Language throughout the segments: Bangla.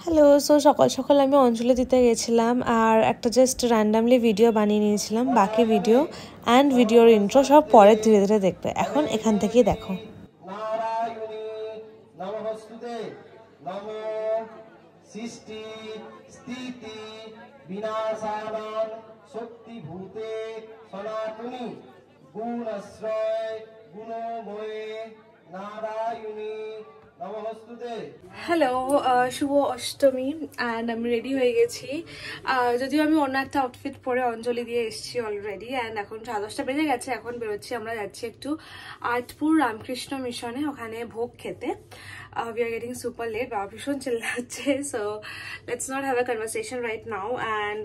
হ্যালো, সো সকাল সকাল আমি অঞ্জলি দিতে গেছিলাম আর একটা জাস্ট র্যান্ডামলি ভিডিও বানিয়ে নিয়েছিলাম। বাকি ভিডিও অ্যান্ড ভিডিওর ইন্ট্রো সব পরে ধীরে ধীরে দেখবে। এখন এখান থেকেই দেখো। হ্যালো, শুভ অষ্টমী অ্যান্ড আমি রেডি হয়ে গেছি। যদিও আমি অন্য একটা আউটফিট পরে অঞ্জলি দিয়ে এসেছি অলরেডি অ্যান্ড এখন 10:30 বেজে গেছে। এখন বেরোচ্ছি, আমরা যাচ্ছি একটু আর্টপুর রামকৃষ্ণ মিশনে, ওখানে ভোগ খেতে। We are getting super late, বা ভীষণ চিল্লাচ্ছে। So let's not have a conversation right now. And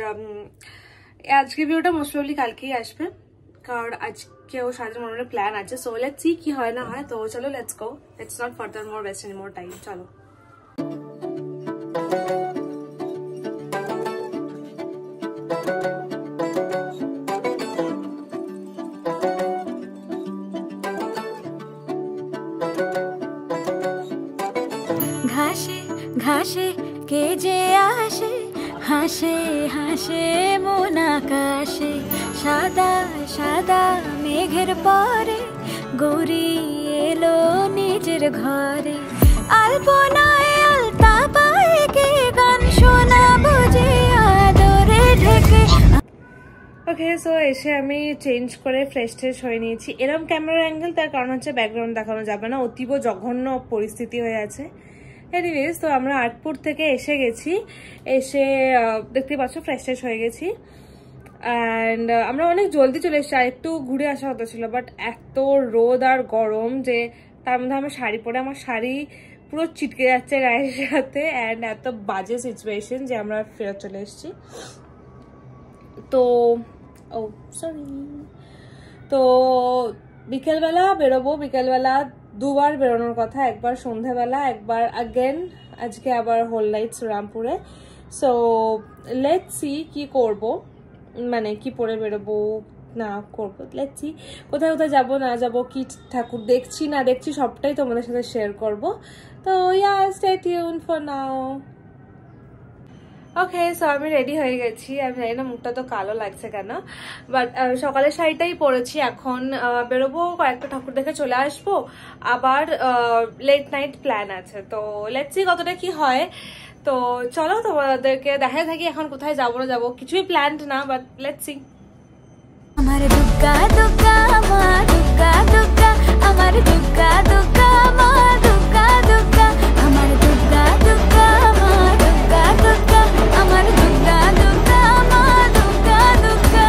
আজকের ভিডিওটা মোস্ট প্রবলি কালকেই আসবে, কারণ আজকেও সারাদিন মনে প্ল্যান আছে। সো লেটস সি কি হয় না হয়। তো চলো, let's go. Let's not further more West any more time. চলো। ঘাসে ঘাসে কে যে আসে, হাসে হাসে মন আকাশে, সাদা সাদা মেঘের পরে গৌরী এলো নিজের ঘরে। আলপনায় আলতা পায়ে কে গান শোনা বুঝে আদরে ঢেকে। ওকে, সো এসে আমি চেঞ্জ করে ফ্রেশ ট্রেশ হয়ে নিয়েছি। এরকম ক্যামেরা অ্যাঙ্গেল, তার কারণ হচ্ছে ব্যাকগ্রাউন্ড দেখানো যাবে না, অতীব জঘন্য পরিস্থিতি হয়ে আছে। এনিওয়েজ, তো আমরা আর্টপুর থেকে এসে গেছি। এসে দেখতে পাচ্ছ ফ্রেশ ট্রেশ হয়ে গেছি অ্যান্ড আমরা অনেক জলদি চলে এসেছি। আর একটু ঘুরে আসা কথা ছিল, বাট এত রোদ আর গরম যে তার মধ্যে আমার শাড়ি পরে আমার শাড়ি পুরো চিটকে যাচ্ছে গায়ের সাথে। অ্যান্ড এত বাজে সিচুয়েশন যে আমরা ফেরত চলে এসেছি। তো সরি, তো বিকেলবেলা বেরোবো। বিকেলবেলা দুবার বেরোনোর কথা, একবার সন্ধ্যাবেলা, একবার আগেন আজকে আবার হোল নাইট শ্রীরামপুরে। সো লেটস সি কি করব, মানে কি পরে বেরোবো না করবো। লেটস সি কোথায় কোথায় যাবো না যাবো, কি ঠাকুর দেখছি না দেখছি সবটাই তোমাদের সাথে শেয়ার করব। তো yeah, stay tune for now. Okay, so আমি রেডি হয়ে গেছি। আমি জানি না মুখটা তো কালো লাগছে কেন, বাট সকালের শাড়িটাই পরেছি। এখন বেরোবো, কয়েকটা ঠাকুর দেখে চলে আসবো। আবার লেট নাইট প্ল্যান আছে, তো লেটস সি কতটা কি হয়। তো চলো, তোমাদেরকে দেখাই থাকি এখন কোথায় যাবো না যাবো। কিছুই প্ল্যান্ড না, বাট লেটস সি। আমার দুগ্গা দুগ্গা মা, দুগ্গা দুগ্গা আমার দুগ্গা দুগ্গা মা, দুগ্গা দুগ্গা আমার দুগ্গা দুগ্গা মা, দুগ্গা দুগ্গা আমার দুগ্গা দুগ্গা মা, দুগ্গা দুগ্গা।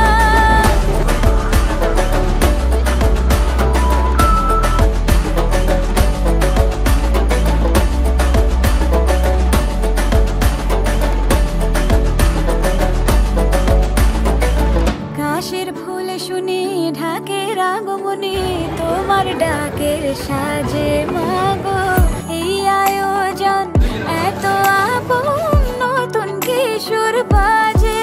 কাশের ফুল শুনি ঢাকের আগমনী, তোমার ডাকের সাজে মাগো এই আয়োজন এত আপন, নতুন কিশোর বাজে।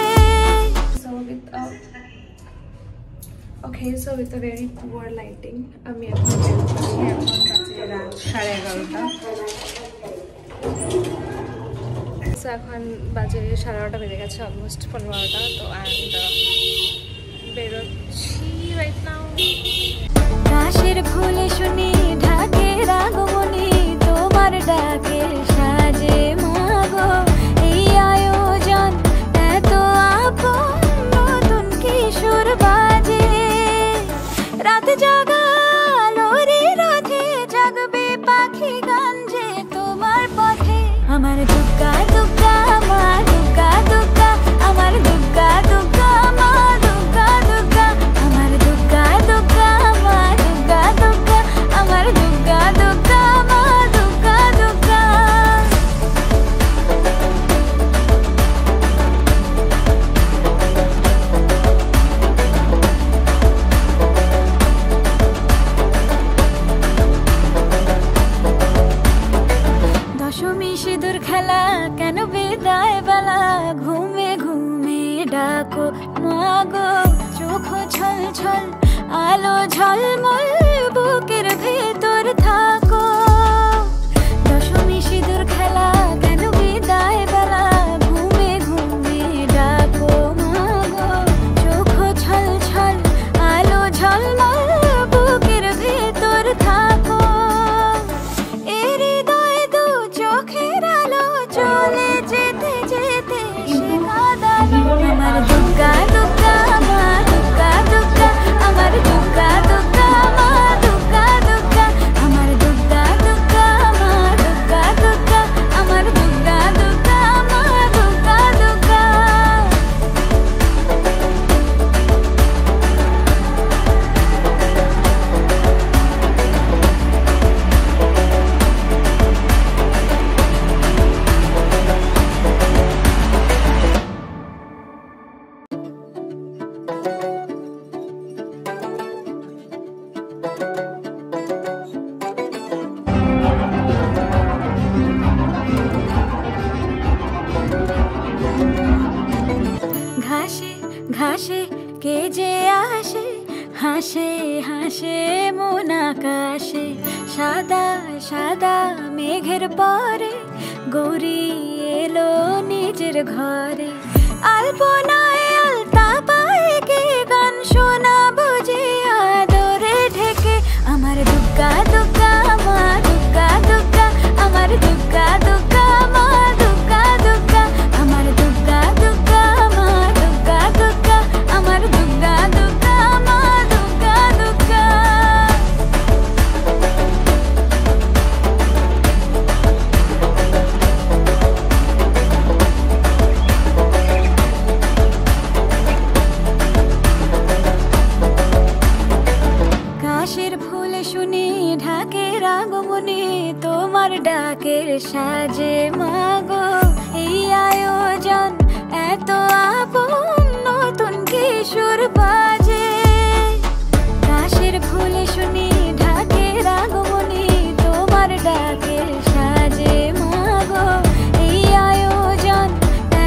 Okay, so with a very poor lighting, আমি এখন বেরোচ্ছি। এখন বাজে রাত 11:30। সো এখন বাজে 11:30 বেজে গেছে, অলমোস্ট 15টা। তো অ্যান্ড বেরোচ্ছি রাইট নাও। কাশের ফুল শুনি ঢাকের আগমনী, তোমার ডাকের সাজে মাগো এই আয়োজন এত আপন, নতুন কিশোর বাজে। রাত জাগা লোরে রাধে, জাগবে পাখি গান যে তোমার পথে। আমার দুগ্গা দুগ্গা মা, দুগ্গা দুগ্গা আমার দুগ্গা দুগ্গা মা, দুগ্গা দুগ্গা আমার দুগ্গা দুগ্গা মা, দুগ্গা দুগ্গা আমার দুগ্গা দুগ্গা মা, দুগ্গা দুগ্গা। দশমী সিঁদুর খেলা কেন বিদায় বেলা, ঘুমে ঘুমে ডাকো মাগো, চোখ ছল ছল আলো ঝলমল বুকের ভেতর থাকো। দশমী সিঁদুর খেলা কেন বিদায় বেলা, ঘাসে কে যে আসে হাসে হাসে মন আকাশে সাদা সাদা মেঘের পরে গৌরী এলো নিজের ঘরে আলপনায় আলতা পায়ে কে গান শোনাবো যে আদরে ঢেকে আমার দুগ্গা দুগ্গা মা দুগ্গা দুগ্গা আমার দুগ্গা দুগ্গা মা দুগ্গা দুগ্গা আমার দুগ্গা দুগ্গা মা দুগ্গা দুগ্গা আমার দুগ্গা দুগ্গা মা দুগ্গা দুগ্গা কাশের ফুল শুনি ঢাকের আগমনে তোমার ডাকের সাজে মাগো এই আয়োজন এত আপন নতুন কিশোর বাজে কাশের ফুল শুনি ঢাকের আগমনে তোমার ডাকের সাজে মাগো এই আয়োজন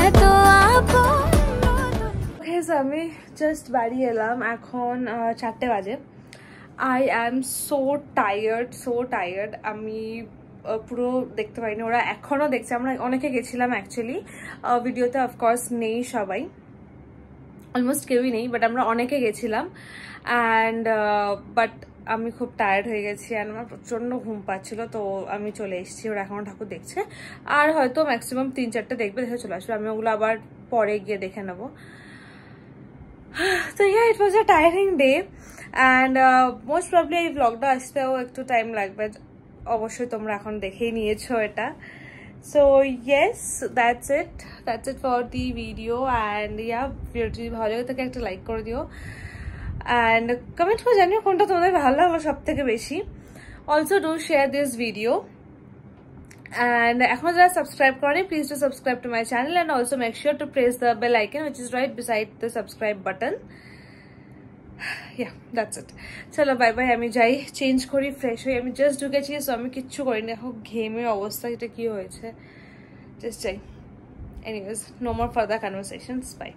এত আপন নতুন। আমি জাস্ট বাড়ি এলাম, এখন 4টে বাজে। I am so tired. আমি পুরো দেখতে পাইনি, ওরা এখনও দেখছে। আমরা অনেকে গেছিলাম অ্যাকচুয়ালি, ভিডিওতে অফকোর্স নেই সবাই, অলমোস্ট কেউই নেই, বাট আমরা অনেকে গেছিলাম। অ্যান্ড বাট আমি খুব টায়ার্ড হয়ে গেছি অ্যান্ড আমার প্রচণ্ড ঘুম পাচ্ছিলো, তো আমি চলে এসেছি। ওরা এখনও ঠাকুর দেখছে, আর হয়তো ম্যাক্সিমাম 3-4টে দেখবে, দেখে চলে আসবে। আমি ওগুলো আবার পরে গিয়ে দেখে নেবো। তো it was a tiring day and most probably এই ব্লগটা আসতেও একটু টাইম লাগবে, অবশ্যই তোমরা এখন দেখেই নিয়েছো এটা। So yes, that's it for the video. And video যদি ভালো লাগে তাকে একটা লাইক করে দিও অ্যান্ড কমেন্ট করে জানিও কোনটা তোমাদের ভালো লাগলো সব থেকে বেশি। Also do share this video and এখনো যারা সাবস্ক্রাইব করেনি, please do subscribe to my channel and also make sure to press the bell icon which is right beside the subscribe button. Yeah, that's it. চলো বাই বাই, আমি যাই চেঞ্জ করি, ফ্রেশ হই। আমি জাস্ট ঢুকেছি, সো আমি কিচ্ছু করিনি, এখন ঘেমে অবস্থা এটা কি হয়েছে, জাস্ট যাই। Anyways, no more further conversations, bye.